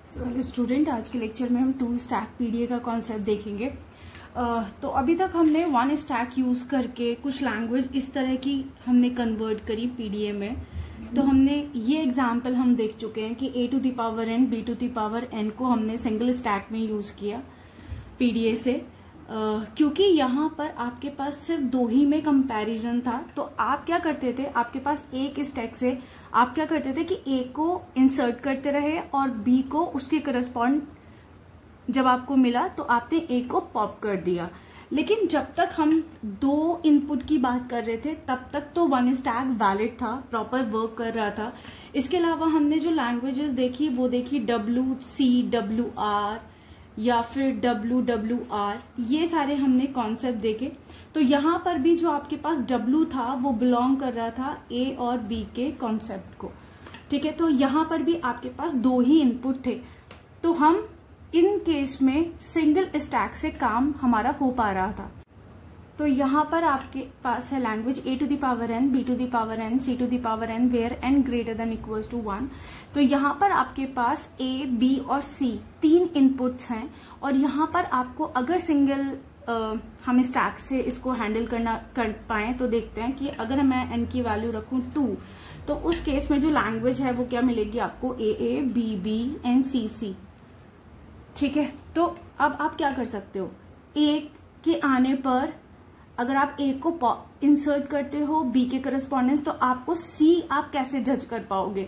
So hello student, आज के lecture में हम 2 स्टैक पीडीए का कॉन्सेप्ट देखेंगे। तो अभी तक हमने 1 स्टैक यूज़ करके कुछ लैंग्वेज इस तरह की हमने कन्वर्ट करी पीडीए में। तो हमने ये एग्जांपल हम देख चुके हैं कि a to the power n b to the power n को हमने सिंगल स्टैक में यूज़ किया पीडीए से। क्योंकि यहाँ पर आपके पास सिर्फ 2 ही में कंपैरिजन था, तो आप क्या करते थे, आपके पास एक स्टैक से आप क्या करते थे कि ए को इंसर्ट करते रहे और बी को उसके करस्पॉन्ड जब आपको मिला तो आपने ए को पॉप कर दिया। लेकिन जब तक हम 2 इनपुट की बात कर रहे थे तब तक तो 1 स्टैक वैलिड था, प्रॉपर वर्क कर रहा था। इसके अलावा हमने जो लैंग्वेजेस देखी वो देखी WCWR या फिर WWR, ये सारे हमने कॉन्सेप्ट देखे। तो यहाँ पर भी जो आपके पास W था वो बिलोंग कर रहा था A और B के कॉन्सेप्ट को, ठीक है। तो यहाँ पर भी आपके पास 2 ही इनपुट थे, तो हम इन केस में सिंगल स्टैक से काम हमारा हो पा रहा था। तो यहाँ पर आपके पास है language a to the power n, b to the power n, c to the power n where n greater than equals to 1। तो यहाँ पर आपके पास a, b और c 3 इनपुट्स हैं, और यहाँ पर आपको अगर सिंगल हम स्टैक से इसको हैंडल कर पाए तो देखते हैं कि अगर मैं n की वैल्यू रखूँ 2, तो उस केस में जो लैंग्वेज है वो क्या मिलेगी आपको, a, b, b and c, c, ठीक है। तो अब आप क्या कर सकते हो, a के आने पर अगर आप ए को इंसर्ट करते हो बी के करस्पॉन्डेंस, तो आपको सी आप कैसे जज कर पाओगे,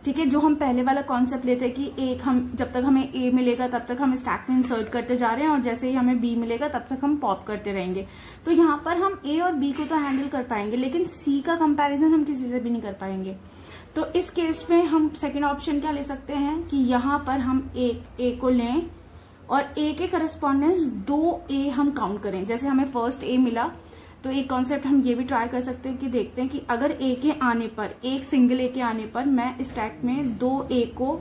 ठीक है। जो हम पहले वाला कॉन्सेप्ट लेते हैं कि एक हम जब तक हमें ए मिलेगा तब तक हम स्टैक में इंसर्ट करते जा रहे हैं और जैसे ही हमें बी मिलेगा तब तक हम पॉप करते रहेंगे। तो यहाँ पर हम ए और बी को तो हैंडल कर पाएंगे, लेकिन सी का कंपैरिजन हम किसी से भी नहीं कर पाएंगे। तो इस केस में हम सेकेंड ऑप्शन क्या ले सकते हैं कि यहाँ पर हम ए को लें और ए के करस्पॉन्डेंस 2a हम काउंट करें। जैसे हमें फर्स्ट a मिला, तो एक कॉन्सेप्ट हम ये भी ट्राई कर सकते हैं कि देखते हैं कि अगर a के आने पर, एक सिंगल a के आने पर मैं स्टैक में 2a को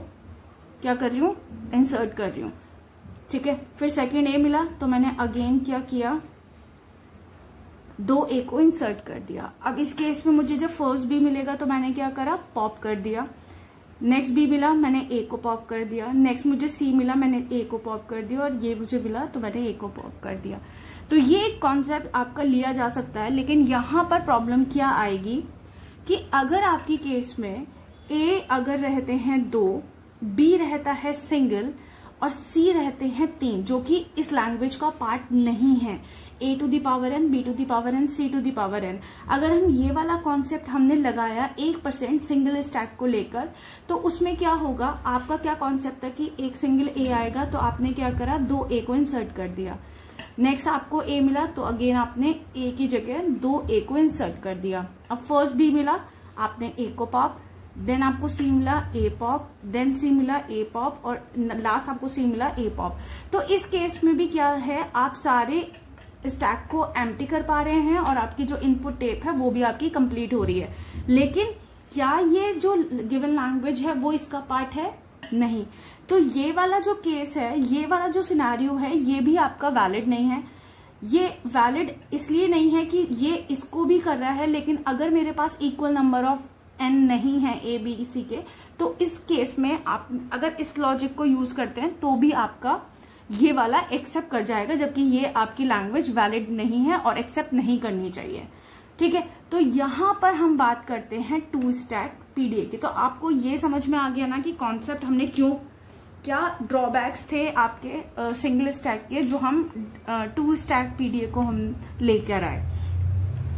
क्या कर रही हूँ, इंसर्ट कर रही हूँ, ठीक है। फिर सेकेंड a मिला तो मैंने अगेन क्या किया, 2a को इंसर्ट कर दिया। अब इस केस में मुझे जब फर्स्ट b मिलेगा तो मैंने क्या करा, पॉप कर दिया। नेक्स्ट बी मिला, मैंने ए को पॉप कर दिया। नेक्स्ट मुझे सी मिला, मैंने ए को पॉप कर दिया। और ये मुझे मिला तो मैंने ए को पॉप कर दिया। तो ये एक कॉन्सेप्ट आपका लिया जा सकता है, लेकिन यहाँ पर प्रॉब्लम क्या आएगी कि अगर आपकी केस में ए अगर रहते हैं 2, बी रहता है सिंगल और सी रहते हैं 3, जो कि इस लैंग्वेज का पार्ट नहीं है, a to the power n, b to the power n, c to the power n। अगर हम ये वाला कॉन्सेप्ट हमने लगाया 1% सिंगल स्टैक को लेकर, तो उसमें क्या होगा, आपका क्या कॉन्सेप्ट था कि एक सिंगल a आएगा तो आपने क्या करा, 2a को इंसर्ट कर दिया। नेक्स्ट आपको a मिला तो अगेन आपने a की जगह 2a को इंसर्ट कर दिया। अब फर्स्ट b मिला, आपने a को पॉप, देन आपको सी मिला ए पॉप, देन सी मिला ए पॉप, और लास्ट आपको सी मिला ए पॉप। तो इस केस में भी क्या है, आप सारे स्टैक को एम्प्टी कर पा रहे हैं और आपकी जो इनपुट टेप है वो भी आपकी कंप्लीट हो रही है। लेकिन क्या ये जो गिवन लैंग्वेज है वो इसका पार्ट है, नहीं। तो ये वाला जो केस है, ये वाला जो सिनेरियो है, ये भी आपका वैलिड नहीं है। ये वैलिड इसलिए नहीं है कि ये इसको भी कर रहा है, लेकिन अगर मेरे पास इक्वल नंबर ऑफ n नहीं है a b c के, तो इस केस में आप अगर इस लॉजिक को यूज करते हैं तो भी आपका ये वाला एक्सेप्ट कर जाएगा, जबकि ये आपकी लैंग्वेज वैलिड नहीं है और एक्सेप्ट नहीं करनी चाहिए, ठीक है। तो यहाँ पर हम बात करते हैं 2 स्टैक पीडीए की। तो आपको ये समझ में आ गया ना कि कॉन्सेप्ट हमने क्यों, क्या ड्रॉबैक्स थे आपके सिंगल स्टैक के, जो हम 2 स्टैक पीडीए को हम लेकर आए।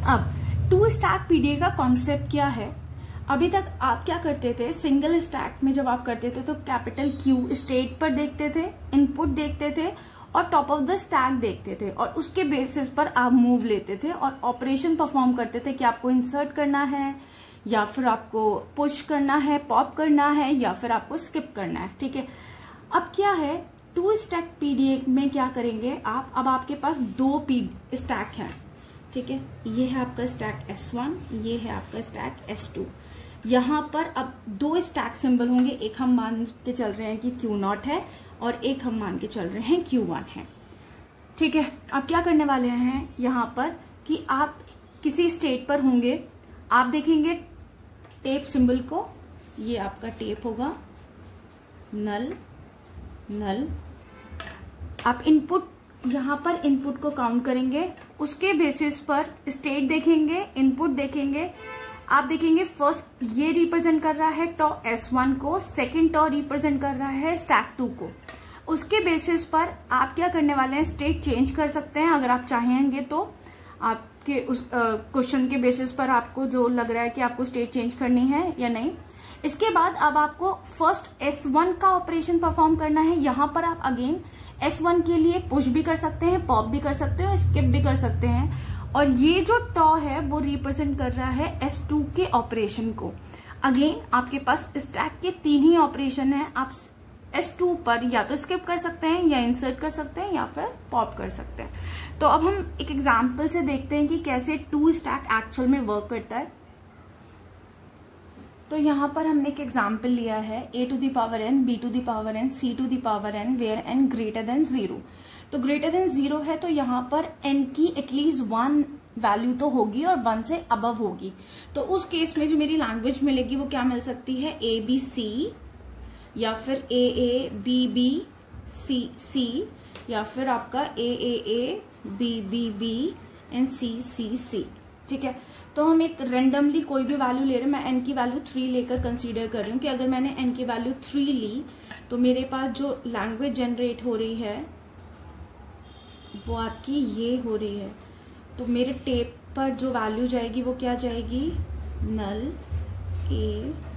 अब 2 स्टैक पीडीए का कॉन्सेप्ट क्या है, अभी तक आप क्या करते थे, सिंगल स्टैक में जब आप करते थे तो कैपिटल Q स्टेट पर देखते थे, इनपुट देखते थे और टॉप ऑफ द स्टैक देखते थे, और उसके बेसिस पर आप मूव लेते थे और ऑपरेशन परफॉर्म करते थे कि आपको इंसर्ट करना है या फिर आपको पुश करना है, पॉप करना है या फिर आपको स्किप करना है, ठीक है। अब क्या है, 2 स्टैक पीडीए में क्या करेंगे आप, अब आपके पास 2 स्टैक हैं, ठीक है। ये है आपका स्टैक S1, ये है आपका स्टैक S2। यहाँ पर अब 2 स्टैक सिंबल होंगे, एक हम मान के चल रहे हैं कि Q0 है और एक हम मान के चल रहे हैं Q1 है, ठीक है। अब क्या करने वाले हैं यहाँ पर कि आप किसी स्टेट पर होंगे, आप देखेंगे टेप सिंबल को, ये आपका टेप होगा, नल नल। आप इनपुट, यहाँ पर इनपुट को काउंट करेंगे, उसके बेसिस पर स्टेट देखेंगे, इनपुट देखेंगे। आप देखेंगे फर्स्ट ये रिप्रेजेंट कर रहा है टॉ S1 को, सेकंड टॉ रिप्रेजेंट कर रहा है स्टैक 2 को। उसके बेसिस पर आप क्या करने वाले हैं, स्टेट चेंज कर सकते हैं अगर आप चाहेंगे तो। आपके उस क्वेश्चन के बेसिस पर आपको जो लग रहा है कि आपको स्टेट चेंज करनी है या नहीं। इसके बाद अब आपको फर्स्ट S1 का ऑपरेशन परफॉर्म करना है। यहाँ पर आप अगेन S1 के लिए पुश भी कर सकते हैं, पॉप भी कर सकते हैं, स्किप भी कर सकते हैं। और ये जो टॉ है वो रिप्रेजेंट कर रहा है S2 के ऑपरेशन को। अगेन आपके पास स्टैक के 3 ही ऑपरेशन है। आप S2 पर या तो स्किप कर सकते हैं, या इंसर्ट कर सकते हैं, या फिर पॉप कर सकते हैं। तो अब हम एक एग्जांपल से देखते हैं कि कैसे 2 स्टैक एक्चुअल में वर्क करता है। तो यहाँ पर हमने एक एग्जाम्पल लिया है a to the power n, b to the power n, c to the power n, where n greater than 0। तो ग्रेटर देन 0 है तो यहाँ पर n की एटलीस्ट 1 वैल्यू तो होगी और 1 से अबव होगी। तो उस केस में जो मेरी लैंग्वेज मिलेगी वो क्या मिल सकती है, ABC, या फिर AABB C या फिर आपका AAA BBB एंड CCC। ठीक है, तो हम एक रेंडमली कोई भी वैल्यू ले रहे हैं। मैं n की वैल्यू 3 लेकर कंसीडर कर रही हूँ कि अगर मैंने n की वैल्यू 3 ली तो मेरे पास जो लैंग्वेज जनरेट हो रही है वो आपकी ये हो रही है। तो मेरे टेप पर जो वैल्यू जाएगी वो क्या जाएगी, नल A।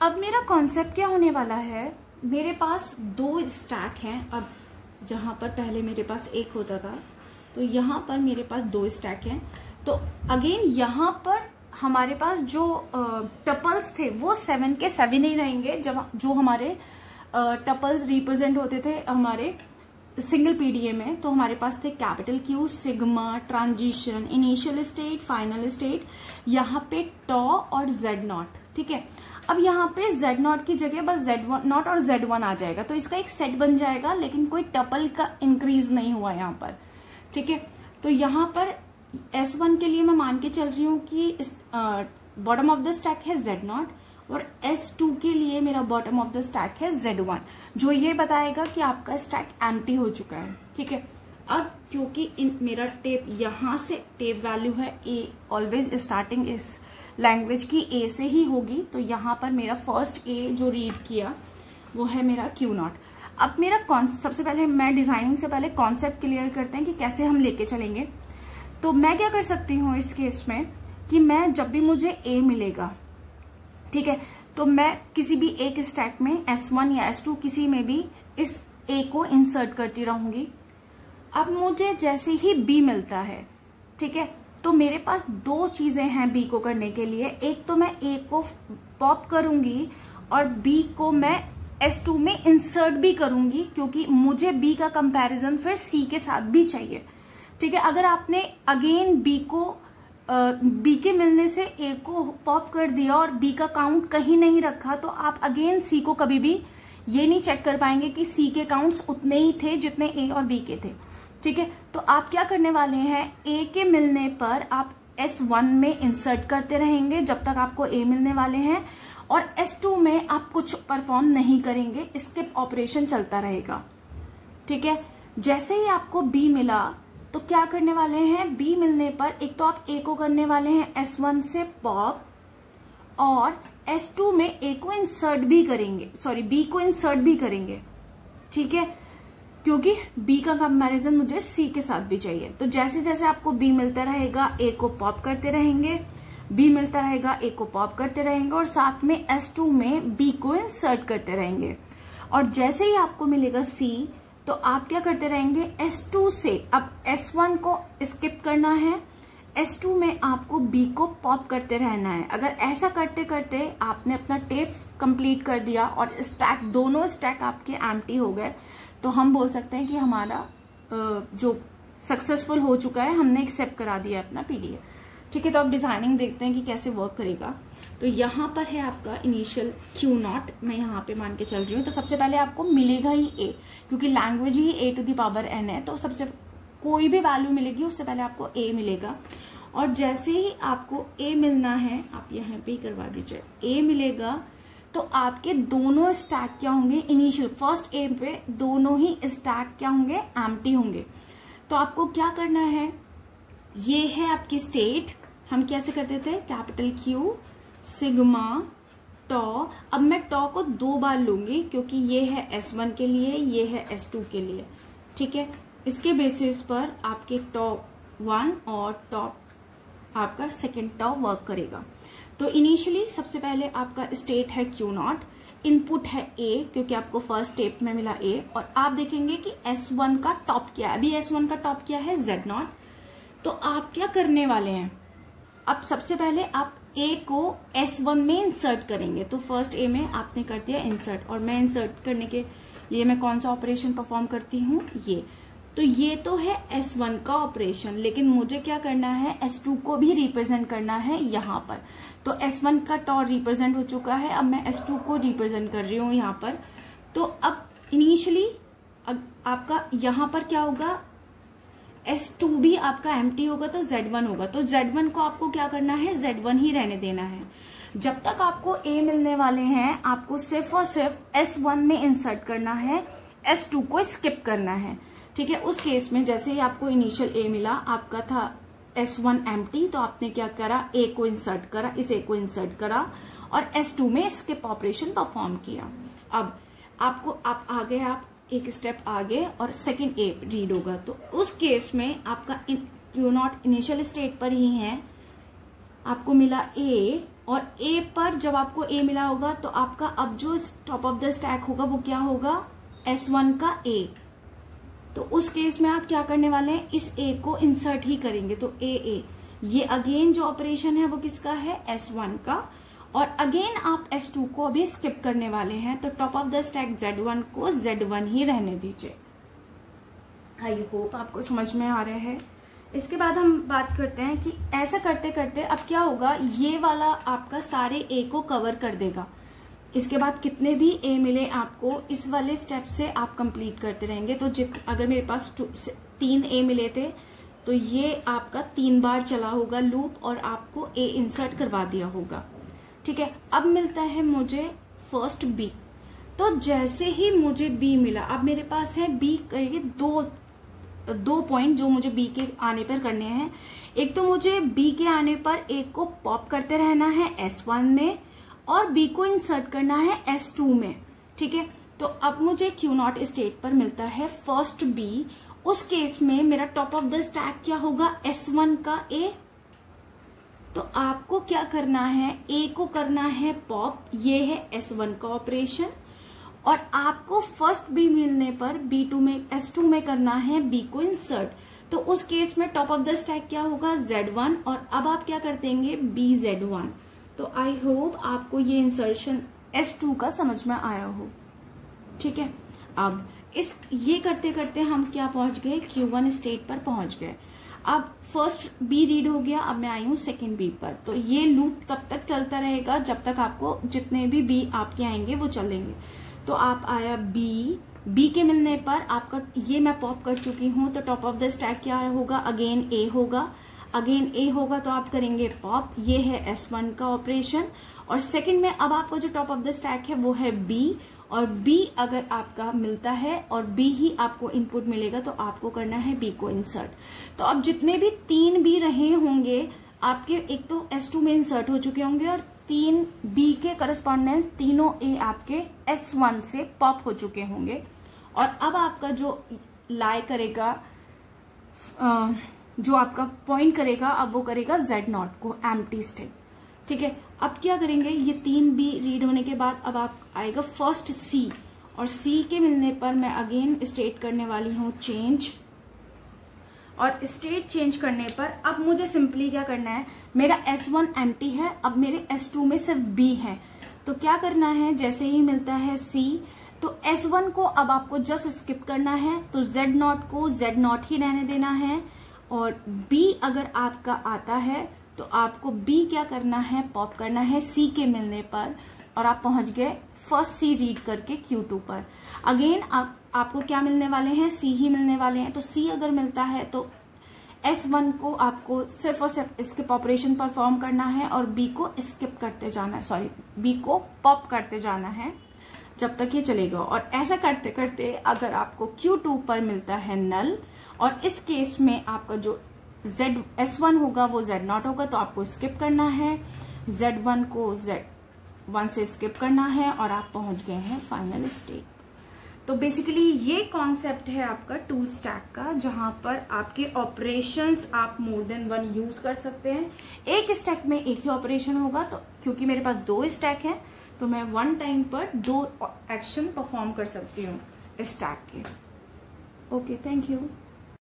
अब मेरा कॉन्सेप्ट क्या होने वाला है, मेरे पास 2 स्टैक हैं। अब जहां पर पहले मेरे पास एक होता था तो यहाँ पर मेरे पास 2 स्टैक हैं। तो अगेन यहाँ पर हमारे पास जो टपल्स थे वो 7 के 7 ही रहेंगे। जब जो हमारे टपल्स रिप्रेजेंट होते थे हमारे सिंगल पीडीए में, तो हमारे पास थे capital Q, sigma, transition, initial state, final state, यहाँ पे टॉ और Z0। ठीक है, अब यहाँ पे Z0 की जगह बस Z0 और Z1 आ जाएगा, तो इसका एक सेट बन जाएगा, लेकिन कोई टपल का इंक्रीज नहीं हुआ यहाँ पर। ठीक है, तो यहाँ पर S1 के लिए मैं मान के चल रही हूँ कि बॉटम ऑफ द स्टैक है Z0 और S2 के लिए मेरा बॉटम ऑफ द स्टैक है Z1, जो ये बताएगा कि आपका स्टैक एम्प्टी हो चुका है। ठीक है, अब क्योंकि मेरा टेप यहाँ से टेप वैल्यू है A, ऑलवेज स्टार्टिंग इस लैंग्वेज की A से ही होगी, तो यहाँ पर मेरा फर्स्ट A जो रीड किया वो है मेरा Q0। अब मेरा सबसे पहले मैं डिजाइनिंग से पहले कॉन्सेप्ट क्लियर करते हैं कि कैसे हम लेके चलेंगे। तो मैं क्या कर सकती हूँ इस केस में कि मैं जब भी मुझे A मिलेगा, ठीक है, तो मैं किसी भी एक स्टैक में S1 या S2 किसी में भी इस A को इंसर्ट करती रहूंगी। अब मुझे जैसे ही B मिलता है, ठीक है, तो मेरे पास 2 चीजें हैं B को करने के लिए। एक तो मैं A को पॉप करूंगी और B को मैं S2 में इंसर्ट भी करूंगी, क्योंकि मुझे B का कंपैरिजन फिर C के साथ भी चाहिए। ठीक है, अगर आपने अगेन B के मिलने से A को पॉप कर दिया और B का काउंट कहीं नहीं रखा, तो आप अगेन C को कभी भी ये नहीं चेक कर पाएंगे कि C के काउंट्स उतने ही थे जितने A और B के थे। ठीक है, तो आप क्या करने वाले हैं, A के मिलने पर आप S1 में इंसर्ट करते रहेंगे जब तक आपको A मिलने वाले हैं, और S2 में आप कुछ परफॉर्म नहीं करेंगे, स्किप ऑपरेशन चलता रहेगा। ठीक है, जैसे ही आपको B मिला तो क्या करने वाले हैं, B मिलने पर एक तो आप A को करने वाले हैं S1 से पॉप, और S2 में A को इंसर्ट भी करेंगे, सॉरी B को इंसर्ट भी करेंगे। ठीक है, क्योंकि B का कंपैरिजन मुझे C के साथ भी चाहिए। तो जैसे जैसे आपको B मिलता रहेगा A को पॉप करते रहेंगे, B मिलता रहेगा A को पॉप करते रहेंगे, और साथ में S2 में B को इंसर्ट करते रहेंगे। और जैसे ही आपको मिलेगा C, तो आप क्या करते रहेंगे, S2 से अब S1 को स्किप करना है, S2 में आपको B को पॉप करते रहना है। अगर ऐसा करते करते आपने अपना टेप कंप्लीट कर दिया और स्टैक, दोनों स्टैक आपके एम्प्टी हो गए, तो हम बोल सकते हैं कि हमारा जो सक्सेसफुल हो चुका है, हमने एक्सेप्ट करा दिया अपना पीडीएफ। ठीक है, तो अब डिजाइनिंग देखते हैं कि कैसे वर्क करेगा। तो यहाँ पर है आपका इनिशियल Q0, मैं यहाँ पे मान के चल रही हूँ। तो सबसे पहले आपको मिलेगा ही A, क्योंकि language he A to the power n है, तो सबसे कोई भी वैल्यू मिलेगी उससे पहले आपको A मिलेगा। और जैसे ही आपको ए मिलना है, आप यहाँ पे ही करवा दीजिए, ए मिलेगा तो आपके दोनों स्टैक क्या होंगे, इनिशियल फर्स्ट ए पे दोनों ही स्टैक क्या होंगे, एम्प्टी होंगे। तो आपको क्या करना है, ये है आपकी स्टेट, हम कैसे करते थे, कैपिटल क्यू सिग्मा टॉ। अब मैं टॉ को 2 बार लूंगी क्योंकि ये है S1 के लिए, ये है S2 के लिए, ठीक है। इसके बेसिस पर आपके टॉ 1 और टॉ आपका सेकेंड टॉ वर्क करेगा। तो इनिशियली सबसे पहले आपका स्टेट है Q0, इनपुट है A क्योंकि आपको फर्स्ट स्टेप में मिला A, और आप देखेंगे कि S1 का टॉप क्या है, अभी S1 का टॉप क्या है, Z0। तो आप क्या करने वाले हैं, अब सबसे पहले आप A को S1 में इंसर्ट करेंगे। तो फर्स्ट A में आपने कर दिया इंसर्ट, और मैं इंसर्ट करने के लिए मैं कौन सा ऑपरेशन परफॉर्म करती हूँ, ये। तो ये तो है S1 का ऑपरेशन, लेकिन मुझे क्या करना है, S2 को भी रिप्रेजेंट करना है यहाँ पर। तो S1 का टॉ रिप्रेजेंट हो चुका है, अब मैं S2 को रिप्रेजेंट कर रही हूँ यहाँ पर। तो अब इनिशियली आपका यहाँ पर क्या होगा, S2 भी आपका एम्प्टी होगा तो Z1 होगा। तो Z1 को आपको क्या करना है, Z1 ही रहने देना है। जब तक आपको A मिलने वाले हैं, आपको सिर्फ और सिर्फ S1 में इंसर्ट करना है, S2 को स्किप करना है, ठीक है। उस केस में जैसे ही आपको इनिशियल A मिला, आपका था S1 एम्प्टी, तो आपने क्या करा, A को इंसर्ट करा, इस A को इंसर्ट करा और S2 में स्किप ऑपरेशन परफॉर्म किया। अब आपको आप आगे, आप एक स्टेप आगे और सेकंड A रीड होगा। तो उस केस में आपका Q0 इनिशियल स्टेट पर ही है, आपको मिला A, और A पर जब आपको A मिला होगा तो आपका अब जो टॉप ऑफ द स्टैक होगा वो क्या होगा, S1 का A। तो उस केस में आप क्या करने वाले हैं, इस A को इंसर्ट ही करेंगे। तो A ये अगेन जो ऑपरेशन है वो किसका है, S1 का, और अगेन आप S2 को अभी स्किप करने वाले हैं। तो top of the stack Z1 को Z1 ही रहने दीजिए। आई होप आपको समझ में आ रहा है। इसके बाद हम बात करते हैं कि ऐसा करते करते अब क्या होगा, ये वाला आपका सारे A को कवर कर देगा। इसके बाद कितने भी A मिले आपको, इस वाले स्टेप से आप कंप्लीट करते रहेंगे। तो अगर मेरे पास 3 A मिले थे तो ये आपका 3 बार चला होगा लूप और आपको A इंसर्ट करवा दिया होगा, ठीक है। अब मिलता है मुझे फर्स्ट B। तो जैसे ही मुझे B मिला, अब मेरे पास है B करिए दो पॉइंट जो मुझे B के आने पर करने हैं। एक तो मुझे B के आने पर A को पॉप करते रहना है S1 में, और B को इंसर्ट करना है S2 में, ठीक है। तो अब मुझे Q0 स्टेट पर मिलता है फर्स्ट B। उस केस में मेरा टॉप ऑफ द स्टैक क्या होगा, S1 का A। तो आपको क्या करना है, A को करना है पॉप, ये है S1 का ऑपरेशन, और आपको फर्स्ट B मिलने पर B2 में S2 में करना है B को इंसर्ट। तो उस केस में टॉप ऑफ द स्टैक क्या होगा, Z1, और अब आप क्या कर देंगे, BZ1। तो आई होप आपको ये इंसर्शन S2 का समझ में आया हो, ठीक है। अब ये करते करते हम क्या पहुंच गए, Q1 स्टेट पर पहुंच गए। अब फर्स्ट B रीड हो गया, अब मैं आई हूँ सेकेंड B पर। तो ये लूप तब तक चलता रहेगा जब तक आपको जितने भी B आपके आएंगे वो चलेंगे। तो आप आया B के मिलने पर आपका ये मैं पॉप कर चुकी हूँ, तो टॉप ऑफ द स्टैक क्या होगा, अगेन A होगा। अगेन A होगा तो आप करेंगे पॉप, ये है S1 का ऑपरेशन, और सेकंड में अब आपको जो टॉप ऑफ द स्टैक है वो है B, और B अगर आपका मिलता है और B ही आपको इनपुट मिलेगा तो आपको करना है B को इंसर्ट। तो अब जितने भी 3 B रहे होंगे आपके, एक तो S2 में इंसर्ट हो चुके होंगे और 3 B के करस्पॉन्डेंस तीनों A आपके S1 से पॉप हो चुके होंगे। और अब आपका जो लाई करेगा, जो आपका पॉइंट करेगा, अब वो करेगा Z0 को एम्प्टी स्टेट, ठीक है। अब क्या करेंगे, ये 3 B रीड होने के बाद अब आप आएगा फर्स्ट C, और C के मिलने पर मैं अगेन स्टेट करने वाली हूँ चेंज, और स्टेट चेंज करने पर अब मुझे सिंपली क्या करना है, मेरा S1 एम्प्टी है, अब मेरे S2 में सिर्फ B है। तो क्या करना है, जैसे ही मिलता है C तो S1 को अब आपको जस्ट स्किप करना है, तो Z0 को Z0 ही रहने देना है, और B अगर आपका आता है तो आपको B क्या करना है, पॉप करना है C के मिलने पर, और आप पहुंच गए फर्स्ट C रीड करके Q2 पर। अगेन आपको क्या मिलने वाले हैं, C ही मिलने वाले हैं। तो C अगर मिलता है तो S1 को आपको सिर्फ और सिर्फ स्किप ऑपरेशन परफॉर्म करना है और B को स्किप करते जाना है, सॉरी B को पॉप करते जाना है जब तक ये चलेगा। और ऐसा करते करते अगर आपको Q2 पर मिलता है नल और इस केस में आपका जो S1 होगा वो Z0 होगा, तो आपको स्किप करना है, Z1 को Z1 से स्किप करना है और आप पहुंच गए हैं फाइनल स्टेट। तो बेसिकली ये कॉन्सेप्ट है आपका टू स्टैक का, जहां पर आपके ऑपरेशंस आप मोर देन वन यूज कर सकते हैं। एक स्टैक में एक ही ऑपरेशन होगा, तो क्योंकि मेरे पास 2 स्टैक हैं तो मैं वन टाइम पर 2 एक्शन परफॉर्म कर सकती हूँ स्टैक के। Okay, thank you.